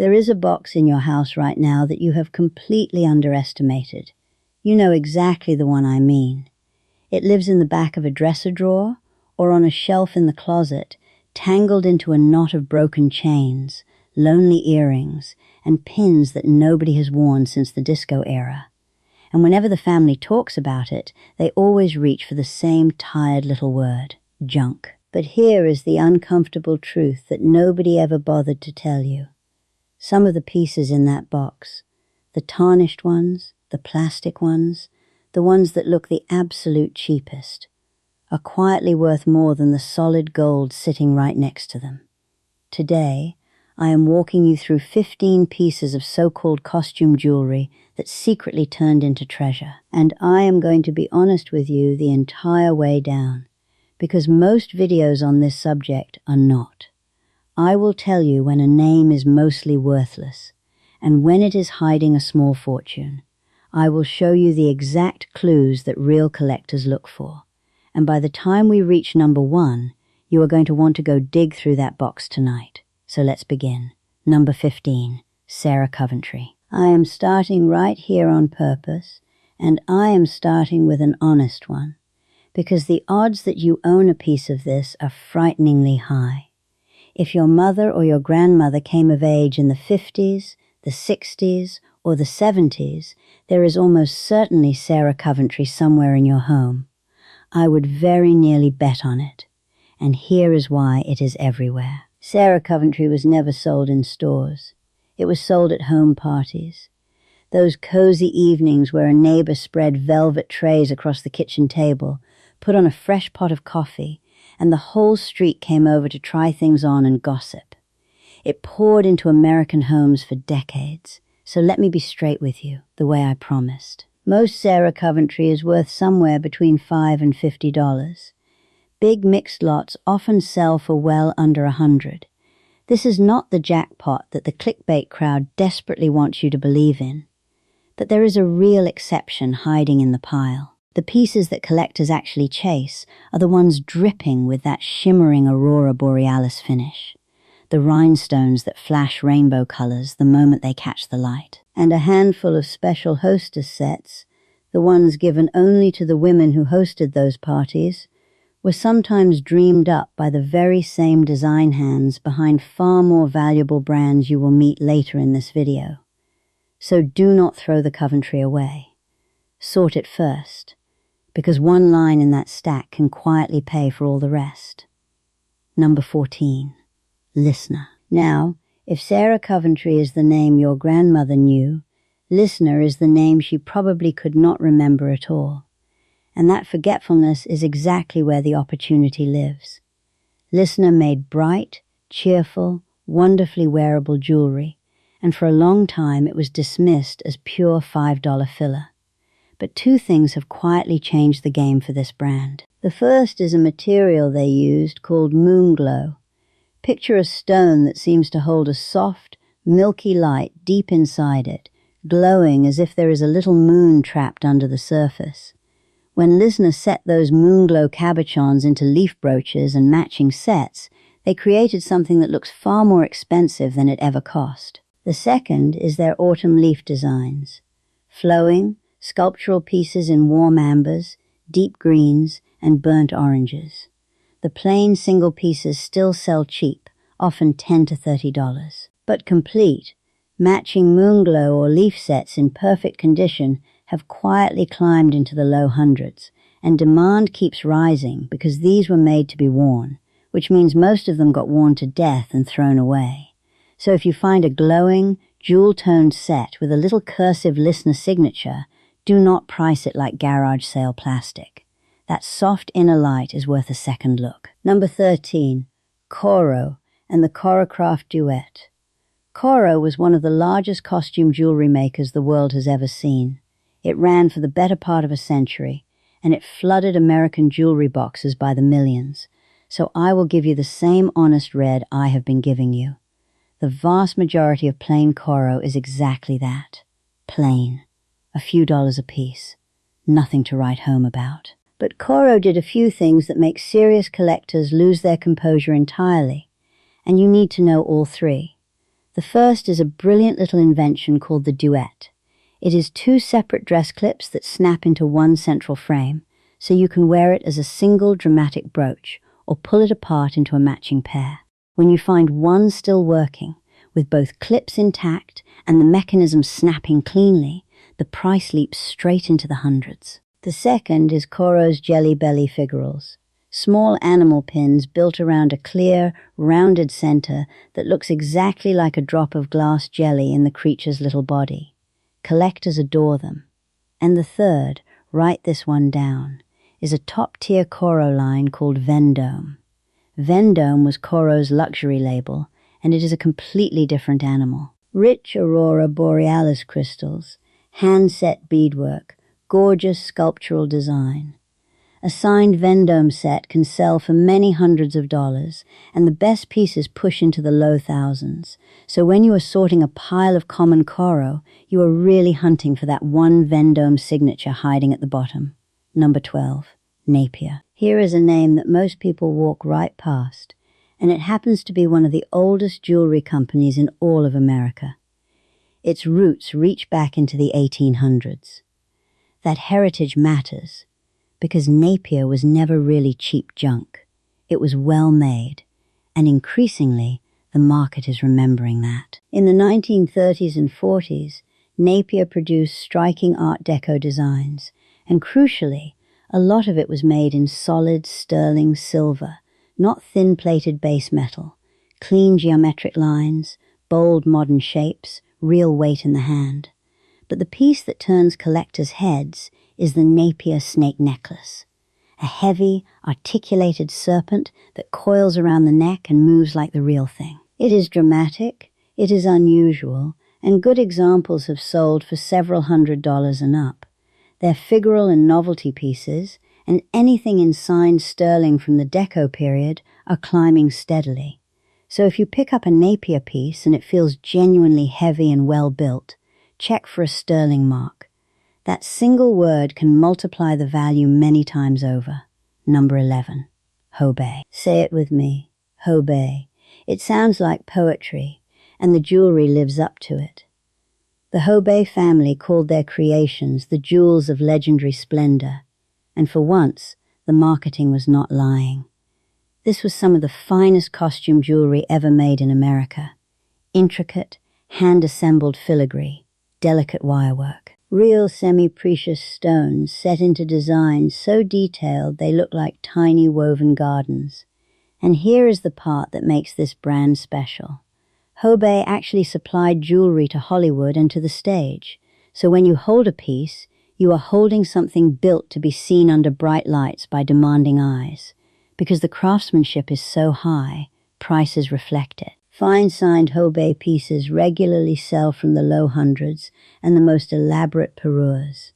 There is a box in your house right now that you have completely underestimated. You know exactly the one I mean. It lives in the back of a dresser drawer or on a shelf in the closet, tangled into a knot of broken chains, lonely earrings, and pins that nobody has worn since the disco era. And whenever the family talks about it, they always reach for the same tired little word, junk. But here is the uncomfortable truth that nobody ever bothered to tell you. Some of the pieces in that box, the tarnished ones, the plastic ones, the ones that look the absolute cheapest, are quietly worth more than the solid gold sitting right next to them. Today, I am walking you through 15 pieces of so-called costume jewelry that secretly turned into treasure. And I am going to be honest with you the entire way down, because most videos on this subject are not. I will tell you when a name is mostly worthless, and when it is hiding a small fortune. I will show you the exact clues that real collectors look for. And by the time we reach number 1, you are going to want to go dig through that box tonight. So let's begin. Number 15, Sarah Coventry. I am starting right here on purpose, and I am starting with an honest one, because the odds that you own a piece of this are frighteningly high. If your mother or your grandmother came of age in the 50s, the 60s, or the 70s, there is almost certainly Sarah Coventry somewhere in your home. I would very nearly bet on it, and here is why it is everywhere. Sarah Coventry was never sold in stores. It was sold at home parties. Those cozy evenings where a neighbor spread velvet trays across the kitchen table, put on a fresh pot of coffee, and the whole street came over to try things on and gossip. It poured into American homes for decades. So let me be straight with you, the way I promised. Most Sarah Coventry is worth somewhere between $5 and $50. Big mixed lots often sell for well under $100. This is not the jackpot that the clickbait crowd desperately wants you to believe in. But there is a real exception hiding in the pile. The pieces that collectors actually chase are the ones dripping with that shimmering aurora borealis finish. The rhinestones that flash rainbow colors the moment they catch the light. And a handful of special hostess sets, the ones given only to the women who hosted those parties, were sometimes dreamed up by the very same design hands behind far more valuable brands you will meet later in this video. So do not throw the Coventry away. Sort it first, because one line in that stack can quietly pay for all the rest. Number 14. Lisner. Now, if Sarah Coventry is the name your grandmother knew, Lisner is the name she probably could not remember at all. And that forgetfulness is exactly where the opportunity lives. Lisner made bright, cheerful, wonderfully wearable jewelry, and for a long time it was dismissed as pure $5 filler. But two things have quietly changed the game for this brand. The first is a material they used called moonglow. Picture a stone that seems to hold a soft, milky light deep inside it, glowing as if there is a little moon trapped under the surface. When Lisner set those moonglow cabochons into leaf brooches and matching sets, they created something that looks far more expensive than it ever cost. The second is their autumn leaf designs. Flowing, sculptural pieces in warm ambers, deep greens, and burnt oranges. The plain single pieces still sell cheap, often $10 to $30. But complete, matching moonglow or leaf sets in perfect condition have quietly climbed into the low hundreds, and demand keeps rising because these were made to be worn, which means most of them got worn to death and thrown away. So if you find a glowing, jewel-toned set with a little cursive Lisner signature, do not price it like garage sale plastic. That soft inner light is worth a second look. Number 13, Coro and the Corocraft Duet. Coro was one of the largest costume jewelry makers the world has ever seen. It ran for the better part of a century, and it flooded American jewelry boxes by the millions. So I will give you the same honest read I have been giving you. The vast majority of plain Coro is exactly that. Plain. A few dollars a piece. Nothing to write home about. But Coro did a few things that make serious collectors lose their composure entirely, and you need to know all three. The first is a brilliant little invention called the duet. It is 2 separate dress clips that snap into one central frame, so you can wear it as a single dramatic brooch or pull it apart into a matching pair. When you find one still working, with both clips intact and the mechanism snapping cleanly, the price leaps straight into the hundreds. The second is Coro's Jelly Belly figureals, small animal pins built around a clear, rounded center that looks exactly like a drop of glass jelly in the creature's little body. Collectors adore them. And the third, write this one down, is a top-tier Coro line called Vendome. Vendome was Coro's luxury label, and it is a completely different animal. Rich Aurora Borealis crystals, hand-set beadwork, gorgeous sculptural design. A signed Vendome set can sell for many hundreds of dollars, and the best pieces push into the low thousands. So when you are sorting a pile of common Coro, you are really hunting for that one Vendome signature hiding at the bottom. Number 12, Napier. Here is a name that most people walk right past, and it happens to be one of the oldest jewelry companies in all of America. Its roots reach back into the 1800s. That heritage matters, because Napier was never really cheap junk. It was well made, and increasingly, the market is remembering that. In the 1930s and 40s, Napier produced striking Art Deco designs, and crucially, a lot of it was made in solid sterling silver, not thin-plated base metal, clean geometric lines, bold modern shapes, real weight in the hand. But the piece that turns collectors' heads is the Napier snake necklace, a heavy, articulated serpent that coils around the neck and moves like the real thing. It is dramatic, it is unusual, and good examples have sold for several $100s and up. They're figural and novelty pieces, and anything in signed sterling from the Deco period are climbing steadily. So if you pick up a Napier piece and it feels genuinely heavy and well built, check for a sterling mark. That single word can multiply the value many times over. Number 11, Hobe. Say it with me, Hobe. It sounds like poetry, and the jewelry lives up to it. The Hobe family called their creations the jewels of legendary splendor, and for once, the marketing was not lying. This was some of the finest costume jewelry ever made in America. Intricate, hand-assembled filigree, delicate wirework. Real semi-precious stones set into designs so detailed they look like tiny woven gardens. And here is the part that makes this brand special. Hobe actually supplied jewelry to Hollywood and to the stage, so when you hold a piece, you are holding something built to be seen under bright lights by demanding eyes. Because the craftsmanship is so high, prices reflect it. Fine signed Hobe pieces regularly sell from the low hundreds and the most elaborate parures.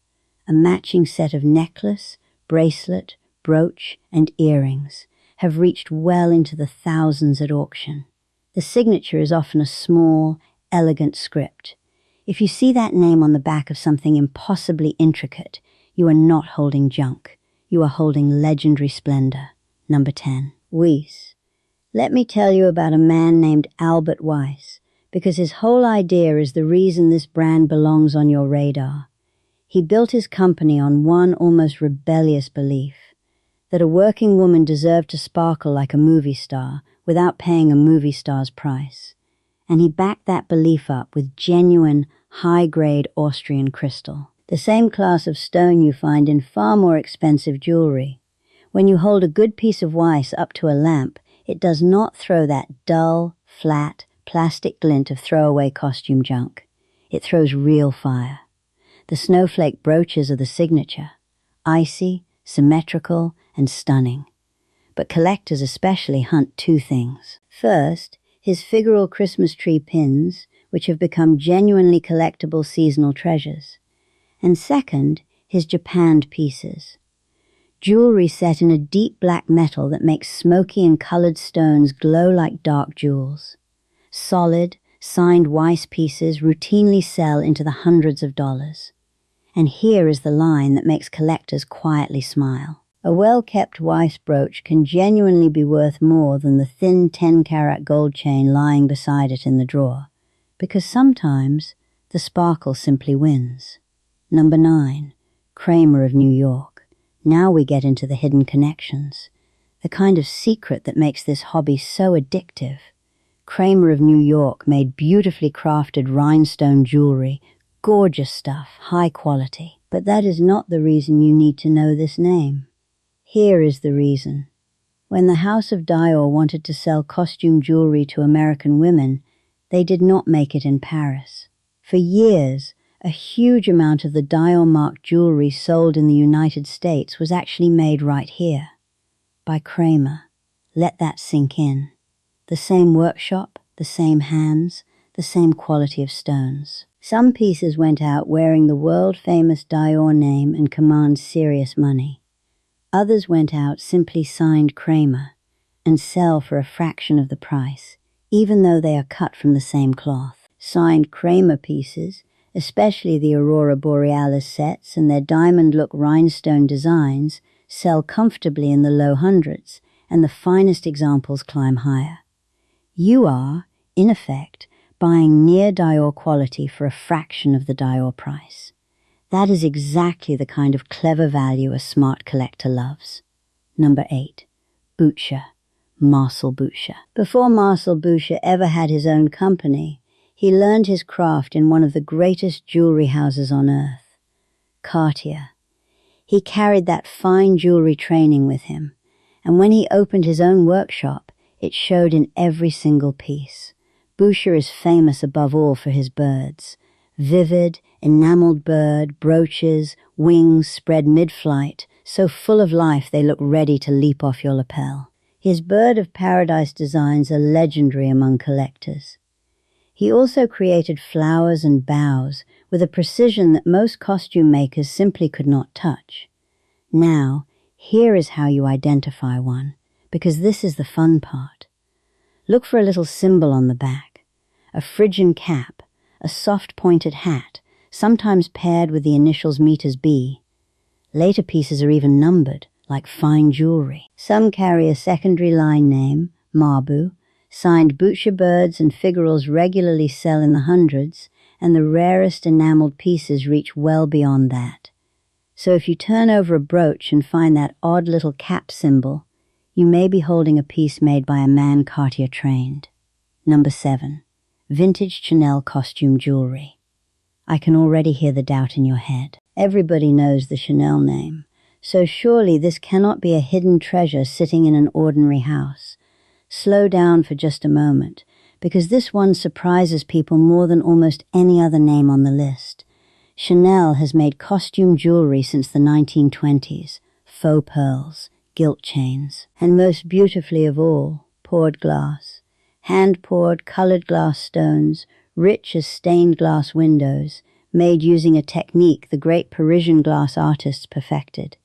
A matching set of necklace, bracelet, brooch, and earrings have reached well into the thousands at auction. The signature is often a small, elegant script. If you see that name on the back of something impossibly intricate, you are not holding junk. You are holding legendary splendor. Number 10, Weiss. Let me tell you about a man named Albert Weiss, because his whole idea is the reason this brand belongs on your radar. He built his company on one almost rebellious belief, that a working woman deserved to sparkle like a movie star without paying a movie star's price. And he backed that belief up with genuine, high-grade Austrian crystal, the same class of stone you find in far more expensive jewelry. When you hold a good piece of Weiss up to a lamp, it does not throw that dull, flat, plastic glint of throwaway costume junk. It throws real fire. The snowflake brooches are the signature, icy, symmetrical, and stunning. But collectors especially hunt 2 things. First, his figural Christmas tree pins, which have become genuinely collectible seasonal treasures. And second, his japanned pieces. Jewelry set in a deep black metal that makes smoky and colored stones glow like dark jewels. Solid, signed Weiss pieces routinely sell into the hundreds of dollars. And here is the line that makes collectors quietly smile. A well-kept Weiss brooch can genuinely be worth more than the thin 10-carat gold chain lying beside it in the drawer. because sometimes the sparkle simply wins. Number 9, Kramer of New York. Now we get into the hidden connections, the kind of secret that makes this hobby so addictive. Kramer of New York made beautifully crafted rhinestone jewelry, gorgeous stuff, high quality. But that is not the reason you need to know this name. Here is the reason. When the House of Dior wanted to sell costume jewelry to American women, they did not make it in Paris. For years, a huge amount of the Dior-marked jewelry sold in the United States was actually made right here, by Kramer. Let that sink in. The same workshop, the same hands, the same quality of stones. Some pieces went out wearing the world-famous Dior name and command serious money. Others went out simply signed Kramer and sell for a fraction of the price, even though they are cut from the same cloth. Signed Kramer pieces, especially the Aurora Borealis sets and their diamond-look rhinestone designs, sell comfortably in the low hundreds, and the finest examples climb higher. You are, in effect, buying near Dior quality for a fraction of the Dior price. That is exactly the kind of clever value a smart collector loves. Number 8, Boucher, Marcel Boucher. Before Marcel Boucher ever had his own company, he learned his craft in one of the greatest jewelry houses on earth, Cartier. He carried that fine jewelry training with him, and when he opened his own workshop, it showed in every single piece. Boucher is famous above all for his birds. Vivid, enameled bird, brooches, wings spread mid-flight, so full of life they look ready to leap off your lapel. His bird of paradise designs are legendary among collectors. He also created flowers and boughs with a precision that most costume makers simply could not touch. Now, here is how you identify one, because this is the fun part. Look for a little symbol on the back, a Phrygian cap, a soft pointed hat, sometimes paired with the initials meters B. Later pieces are even numbered, like fine jewelry. Some carry a secondary line name, Marbu. Signed Boucher birds and figurals regularly sell in the hundreds, and the rarest enameled pieces reach well beyond that. So if you turn over a brooch and find that odd little cap symbol, you may be holding a piece made by a man Cartier trained. Number 7. Vintage Chanel costume jewelry. I can already hear the doubt in your head. Everybody knows the Chanel name, so surely this cannot be a hidden treasure sitting in an ordinary house. Slow down for just a moment, because this one surprises people more than almost any other name on the list. Chanel has made costume jewelry since the 1920s, faux pearls, gilt chains, and most beautifully of all, poured glass. Hand-poured colored glass stones, rich as stained glass windows, made using a technique the great Parisian glass artists perfected.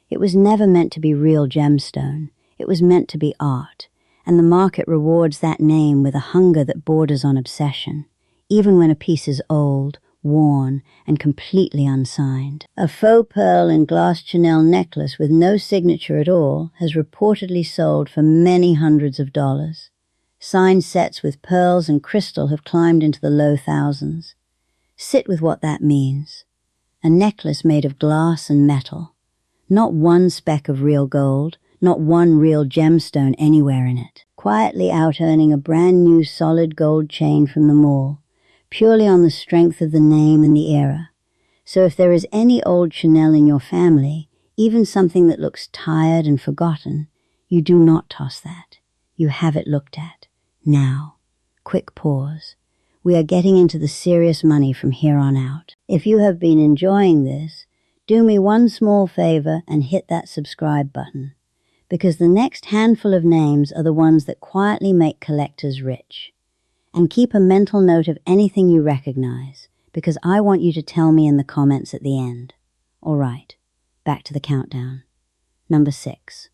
It was never meant to be real gemstone. It was meant to be art, and the market rewards that name with a hunger that borders on obsession, even when a piece is old, worn, and completely unsigned. A faux pearl and glass Chanel necklace with no signature at all has reportedly sold for many hundreds of dollars. Signed sets with pearls and crystal have climbed into the low thousands. Sit with what that means. A necklace made of glass and metal. Not one speck of real gold, not one real gemstone anywhere in it. Quietly out-earning a brand new solid gold chain from the mall, purely on the strength of the name and the era. So if there is any old Chanel in your family, even something that looks tired and forgotten, you do not toss that. You have it looked at. Now, quick pause. We are getting into the serious money from here on out. If you have been enjoying this, do me one small favor and hit that subscribe button, because the next handful of names are the ones that quietly make collectors rich. And keep a mental note of anything you recognize, because I want you to tell me in the comments at the end. All right, back to the countdown. Number 6.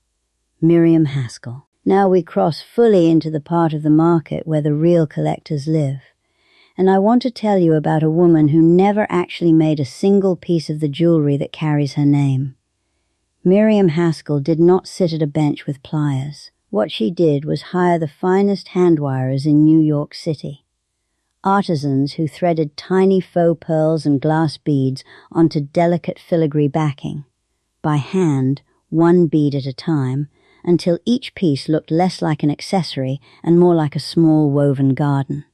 Miriam Haskell. Now we cross fully into the part of the market where the real collectors live. And I want to tell you about a woman who never actually made a single piece of the jewelry that carries her name. Miriam Haskell did not sit at a bench with pliers. What she did was hire the finest hand wirers in New York City. artisans who threaded tiny faux pearls and glass beads onto delicate filigree backing, by hand, one bead at a time, until each piece looked less like an accessory and more like a small woven garden.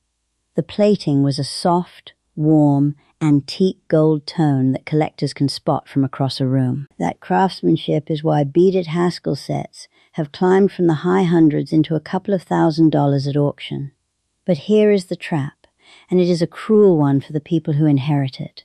The plating was a soft, warm, antique gold tone that collectors can spot from across a room. That craftsmanship is why beaded Haskell sets have climbed from the high hundreds into a couple of $1,000s at auction. But here is the trap, and it is a cruel one for the people who inherit it.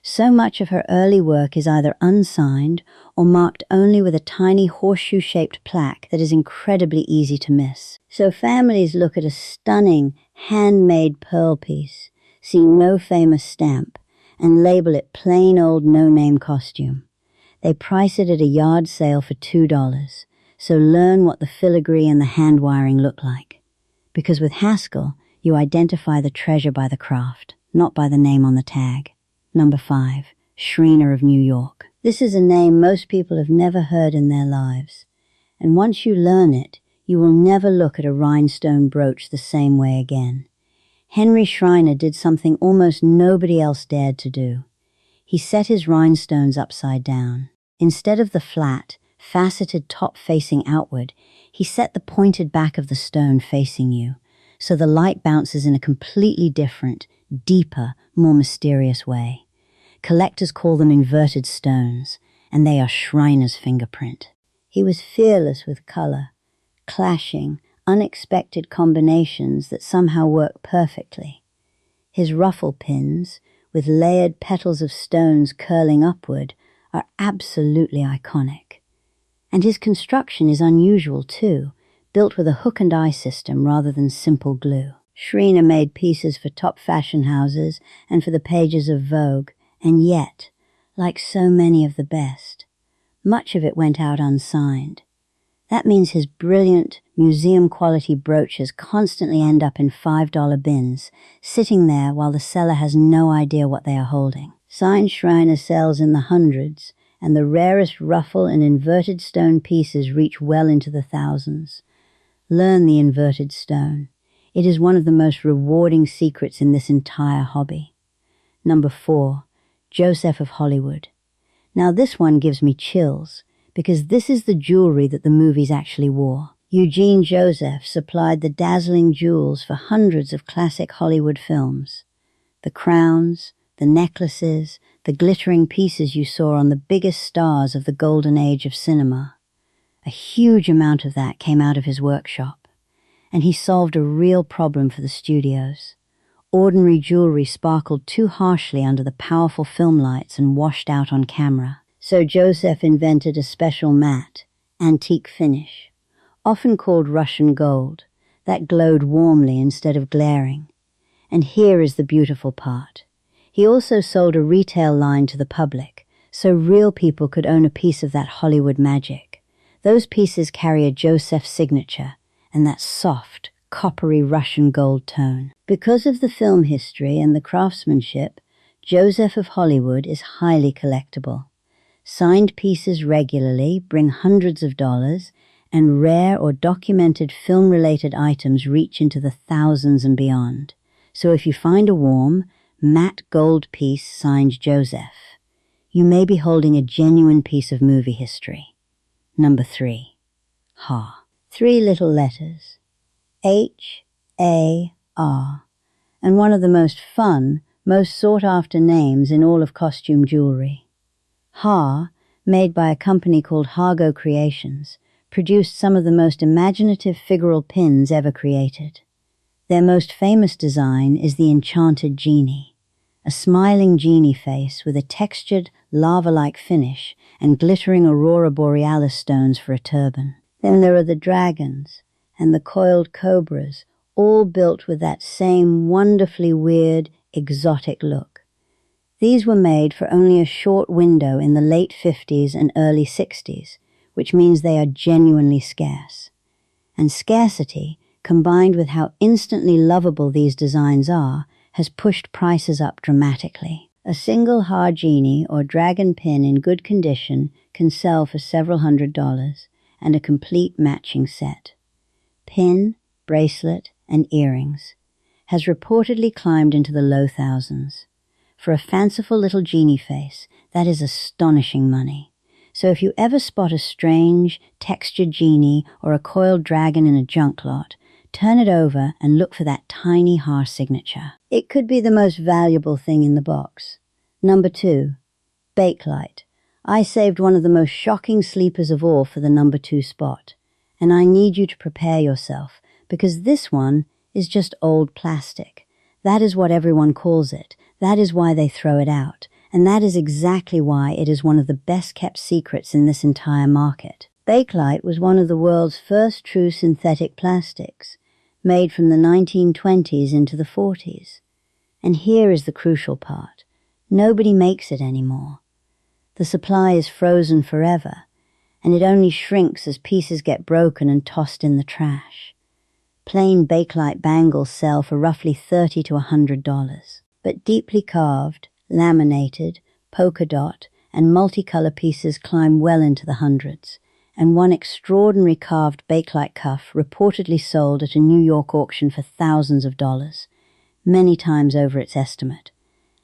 So much of her early work is either unsigned or marked only with a tiny horseshoe-shaped plaque that is incredibly easy to miss. So families look at a stunning, handmade pearl piece, see no famous stamp, and label it plain old no-name costume. They price it at a yard sale for $2, so learn what the filigree and the hand wiring look like. Because with Haskell, you identify the treasure by the craft, not by the name on the tag. Number 5. Schreiner of New York. This is a name most people have never heard in their lives, and once you learn it, you will never look at a rhinestone brooch the same way again. Henry Schreiner did something almost nobody else dared to do. He set his rhinestones upside down. Instead of the flat, faceted top facing outward, he set the pointed back of the stone facing you, so the light bounces in a completely different, deeper, more mysterious way. Collectors call them inverted stones, and they are Schreiner's fingerprint. He was fearless with color, clashing, unexpected combinations that somehow work perfectly. His ruffle pins, with layered petals of stones curling upward, are absolutely iconic. And his construction is unusual too, built with a hook and eye system rather than simple glue. Schreiner made pieces for top fashion houses and for the pages of Vogue, and yet, like so many of the best, much of it went out unsigned. That means his brilliant, museum-quality brooches constantly end up in $5 bins, sitting there while the seller has no idea what they are holding. Signed Schreiner sells in the hundreds, and the rarest ruffle and inverted stone pieces reach well into the thousands. Learn the inverted stone. It is one of the most rewarding secrets in this entire hobby. Number 4. Joseff of Hollywood. Now this one gives me chills, because this is the jewelry that the movies actually wore. Eugene Joseff supplied the dazzling jewels for hundreds of classic Hollywood films. The crowns, the necklaces, the glittering pieces you saw on the biggest stars of the golden age of cinema. A huge amount of that came out of his workshop, and he solved a real problem for the studios. Ordinary jewelry sparkled too harshly under the powerful film lights and washed out on camera. So Joseff invented a special matte, antique finish, often called Russian gold, that glowed warmly instead of glaring. And here is the beautiful part. He also sold a retail line to the public, so real people could own a piece of that Hollywood magic. Those pieces carry a Joseff signature, and that soft, coppery Russian gold tone. Because of the film history and the craftsmanship, Joseff of Hollywood is highly collectible. Signed pieces regularly bring hundreds of dollars, and rare or documented film-related items reach into the thousands and beyond. So if you find a warm, matte gold piece signed Joseff, you may be holding a genuine piece of movie history. Number 3. Ha. 3 little letters. H-A-R. And one of the most fun, most sought-after names in all of costume jewelry. Ha, made by a company called Hargo Creations, produced some of the most imaginative figural pins ever created. Their most famous design is the Enchanted Genie, a smiling genie face with a textured, lava-like finish and glittering aurora borealis stones for a turban. Then there are the dragons and the coiled cobras, all built with that same wonderfully weird, exotic look. These were made for only a short window in the late 50s and early 60s, which means they are genuinely scarce. And scarcity, combined with how instantly lovable these designs are, has pushed prices up dramatically. A single Ha genie or dragon pin in good condition can sell for several $100s, and a complete matching set. Pin, bracelet, and earrings. has reportedly climbed into the low thousands. For a fanciful little genie face, that is astonishing money. So if you ever spot a strange, textured genie or a coiled dragon in a junk lot, turn it over and look for that tiny hair signature. It could be the most valuable thing in the box. Number 2. Bakelite. I saved one of the most shocking sleepers of all for the number 2 spot. And I need you to prepare yourself, because this one is just old plastic. That is what everyone calls it. That is why they throw it out. And that is exactly why it is one of the best-kept secrets in this entire market. Bakelite was one of the world's first true synthetic plastics, made from the 1920s into the 40s. And here is the crucial part. Nobody makes it anymore. The supply is frozen forever, and it only shrinks as pieces get broken and tossed in the trash. Plain Bakelite bangles sell for roughly $30 to $100, but deeply carved, laminated, polka dot, and multicolor pieces climb well into the hundreds, and one extraordinary carved Bakelite cuff reportedly sold at a New York auction for thousands of dollars, many times over its estimate.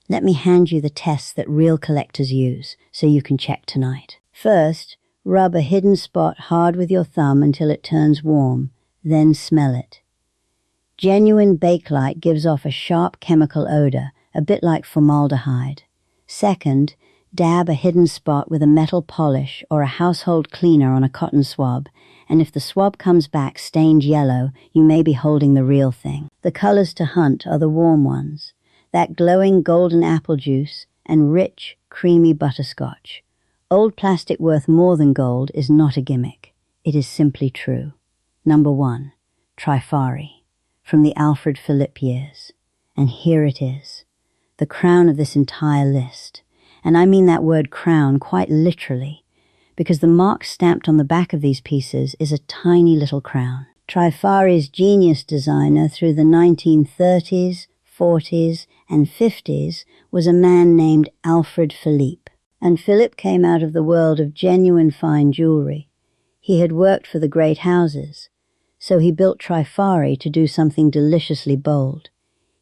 Let me hand you the tests that real collectors use, so you can check tonight. First, rub a hidden spot hard with your thumb until it turns warm, then smell it. Genuine Bakelite gives off a sharp chemical odor, a bit like formaldehyde. Second, dab a hidden spot with a metal polish or a household cleaner on a cotton swab, and if the swab comes back stained yellow, you may be holding the real thing. The colors to hunt are the warm ones, that glowing golden apple juice and rich, creamy butterscotch. Old plastic worth more than gold is not a gimmick. It is simply true. Number 1, Trifari, from the Alfred Philippe years. And here it is, the crown of this entire list. And I mean that word crown quite literally, because the mark stamped on the back of these pieces is a tiny little crown. Trifari's genius designer through the 1930s, 40s, and 50s was a man named Alfred Philippe. And Philippe came out of the world of genuine fine jewelry. He had worked for the great houses, so he built Trifari to do something deliciously bold.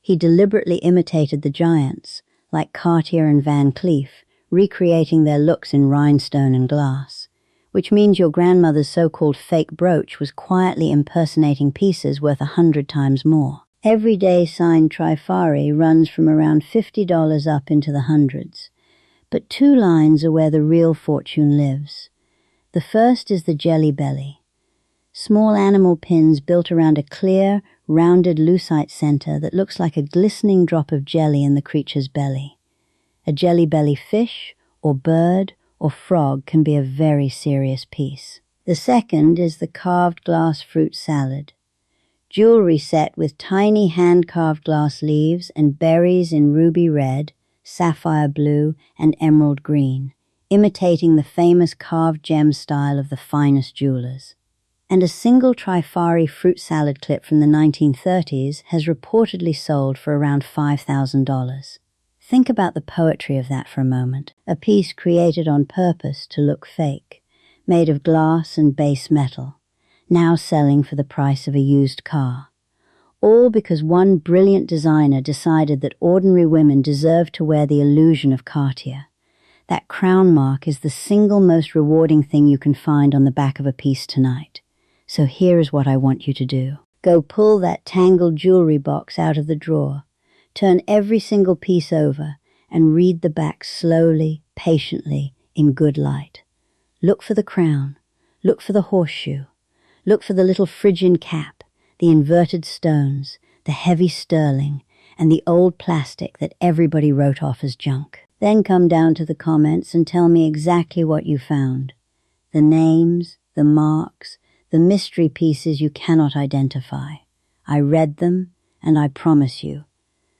He deliberately imitated the giants, like Cartier and Van Cleef, recreating their looks in rhinestone and glass, which means your grandmother's so-called fake brooch was quietly impersonating pieces worth 100 times more. Everyday signed Trifari runs from around $50 up into the hundreds. But 2 lines are where the real fortune lives. The first is the jelly belly. Small animal pins built around a clear, rounded lucite center that looks like a glistening drop of jelly in the creature's belly. A jelly belly fish, or bird, or frog can be a very serious piece. The second is the carved glass fruit salad. Jewelry set with tiny hand-carved glass leaves and berries in ruby red, sapphire blue, and emerald green, imitating the famous carved gem style of the finest jewelers. And a single Trifari fruit salad clip from the 1930s has reportedly sold for around $5,000. Think about the poetry of that for a moment. A piece created on purpose to look fake, made of glass and base metal, now selling for the price of a used car. All because one brilliant designer decided that ordinary women deserved to wear the illusion of Cartier. That crown mark is the single most rewarding thing you can find on the back of a piece tonight. So here is what I want you to do. Go pull that tangled jewelry box out of the drawer, turn every single piece over, and read the back slowly, patiently, in good light. Look for the crown, look for the horseshoe, look for the little Phrygian cap, the inverted stones, the heavy sterling, and the old plastic that everybody wrote off as junk. Then come down to the comments and tell me exactly what you found. The names, the marks, the mystery pieces you cannot identify. I read them, and I promise you,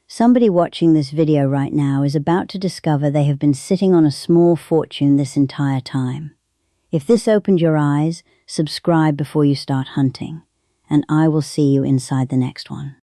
somebody watching this video right now is about to discover they have been sitting on a small fortune this entire time. If this opened your eyes, subscribe before you start hunting, and I will see you inside the next one.